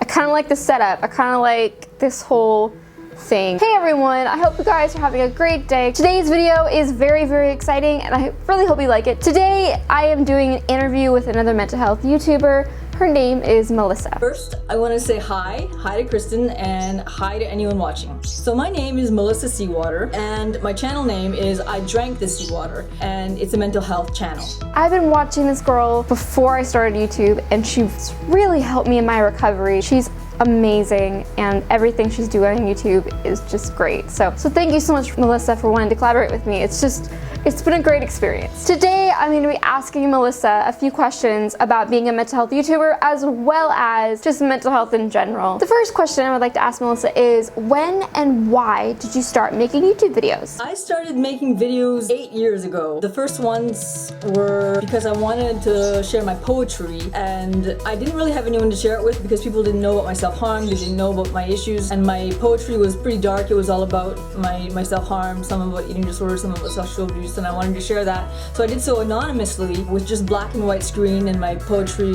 I kind of like the setup. I kind of like this whole thing. Hey everyone, I hope you guys are having a great day. Today's video is very, very exciting and I really hope you like it. Today I am doing an interview with another mental health YouTuber. Her name is Melissa. First, I want to say hi to Kristen and hi to anyone watching. So my name is Melissa Seawater and my channel name is Idranktheseawater and it's a mental health channel. I've been watching this girl before I started YouTube and she's really helped me in my recovery. She's amazing and everything she's doing on YouTube is just great. So thank you so much, Melissa, for wanting to collaborate with me. It's been a great experience. Today, I'm going to be asking Melissa a few questions about being a mental health YouTuber as well as just mental health in general. The first question I would like to ask Melissa is, when and why did you start making YouTube videos? I started making videos 8 years ago. The first ones were because I wanted to share my poetry and I didn't really have anyone to share it with because people didn't know about my self-harm, they didn't know about my issues, and my poetry was pretty dark. It was all about my self-harm, some about eating disorders, some about sexual abuse, and I wanted to share that. So I did so anonymously with just black and white screen and my poetry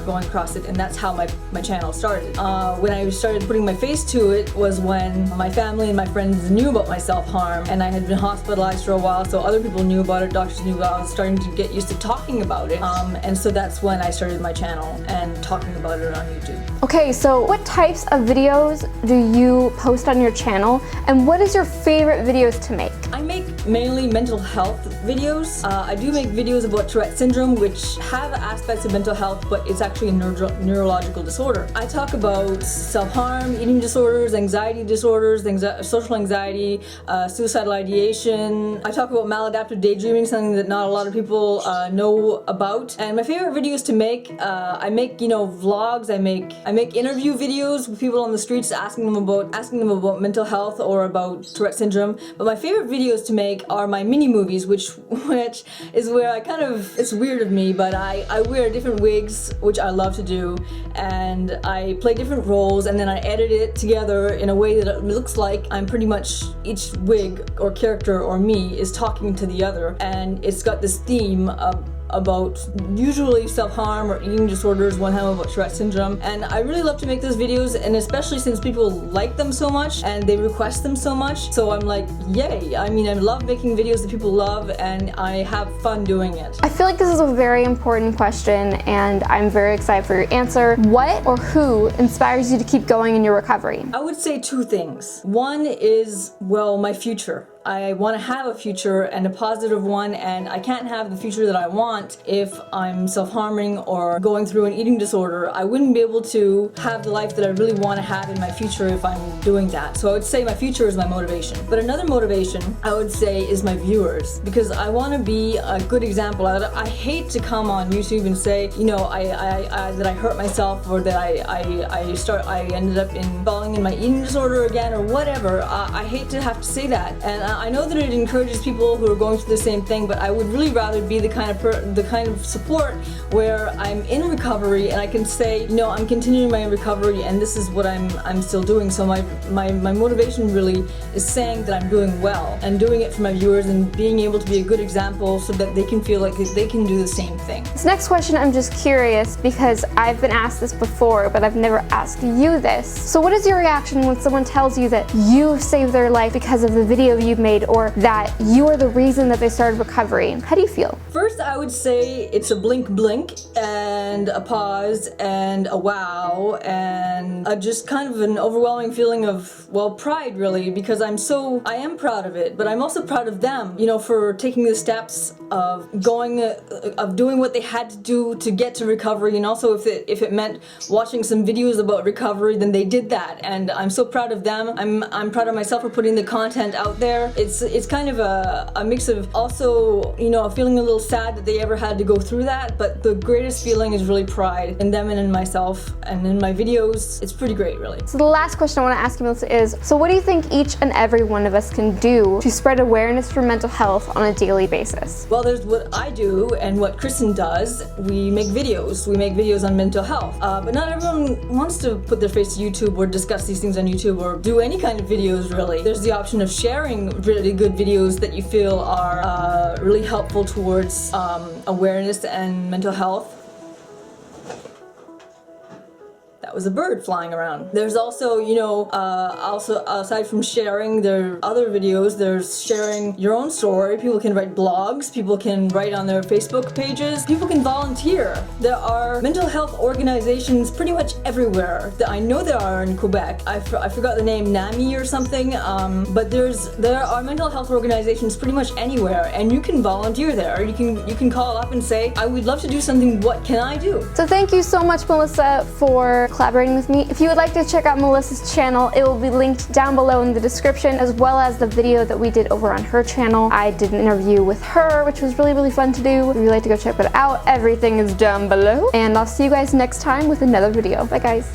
going across it, and that's how my channel started. When I started putting my face to it was when my family and my friends knew about my self-harm, and I had been hospitalized for a while, so other people knew about it, doctors knew about it. I was starting to get used to talking about it, and so that's when I started my channel and talking about it on YouTube. Okay, so what types of videos do you post on your channel, and what is your favorite videos to make? I make mainly mental health videos. I do make videos about Tourette syndrome, which have aspects of mental health, but it's actually a neurological disorder. I talk about self-harm, eating disorders, anxiety disorders, social anxiety, suicidal ideation. I talk about maladaptive daydreaming, something that not a lot of people know about. And my favorite videos to make, I make, vlogs. I make interview videos with people on the streets, asking them about mental health or about Tourette syndrome. But my favorite videos to make are my mini movies, which is where it's weird of me, but I wear different wigs, which I love to do, and I play different roles, and then I edit it together in a way that it looks like I'm pretty much each wig or character or me is talking to the other, and it's got this theme about usually self-harm or eating disorders, one time about Tourette syndrome, and I really love to make those videos, and especially since people like them so much and they request them so much, so I'm like, yay. I mean, I love making videos that people love and I have fun doing it. I feel like this is a very important question and I'm very excited for your answer. What or who inspires you to keep going in your recovery? I would say two things. One is, well, my future. I want to have a future and a positive one, and I can't have the future that I want if I'm self-harming or going through an eating disorder. I wouldn't be able to have the life that I really want to have in my future if I'm doing that. So I would say my future is my motivation. But another motivation, I would say, is my viewers, because I want to be a good example. I hate to come on YouTube and say, that I hurt myself or that I ended up falling in my eating disorder again or whatever. I hate to have to say that, and I know that it encourages people who are going through the same thing, but I would really rather be the kind of support where I'm in recovery and I can say, I'm continuing my recovery and this is what I'm still doing. So my motivation really is saying that I'm doing well and doing it for my viewers and being able to be a good example so that they can feel like they can do the same thing. This next question, I'm just curious because I've been asked this before, but I've never asked you this. So what is your reaction when someone tells you that you saved their life because of the video you made or that you are the reason that they started recovery? How do you feel? First, I would say it's a blink and a pause and a wow and just kind of an overwhelming feeling of, well, pride really, because I am proud of it, but I'm also proud of them, for taking the steps of doing what they had to do to get to recovery, and also if it meant watching some videos about recovery, then they did that, and I'm so proud of them. I'm proud of myself for putting the content out there. It's kind of a mix of also, feeling a little sad that they ever had to go through that, but the greatest feeling is really pride in them and in myself and in my videos. It's pretty great, really. So the last question I want to ask you, Melissa, is, so what do you think each and every one of us can do to spread awareness for mental health on a daily basis? Well, there's what I do and what Kristen does. We make videos. We make videos on mental health, but not everyone wants to put their face to YouTube or discuss these things on YouTube or do any kind of videos, really. There's the option of sharing really good videos that you feel are really helpful towards awareness and mental health. That That was a bird flying around. There's also, you know, also aside from sharing, there are other videos. There's sharing your own story. People can write blogs. People can write on their Facebook pages. People can volunteer. There are mental health organizations pretty much everywhere. I know there are in Quebec. I forgot the name, NAMI or something. But there are mental health organizations pretty much anywhere, and you can volunteer there. You can call up and say, I would love to do something. What can I do? So thank you so much, Melissa, for collaborating with me. If you would like to check out Melissa's channel, it will be linked down below in the description, as well as the video that we did over on her channel. I did an interview with her, which was really fun to do. If you'd like to go check that out, everything is down below. And I'll see you guys next time with another video. Bye guys.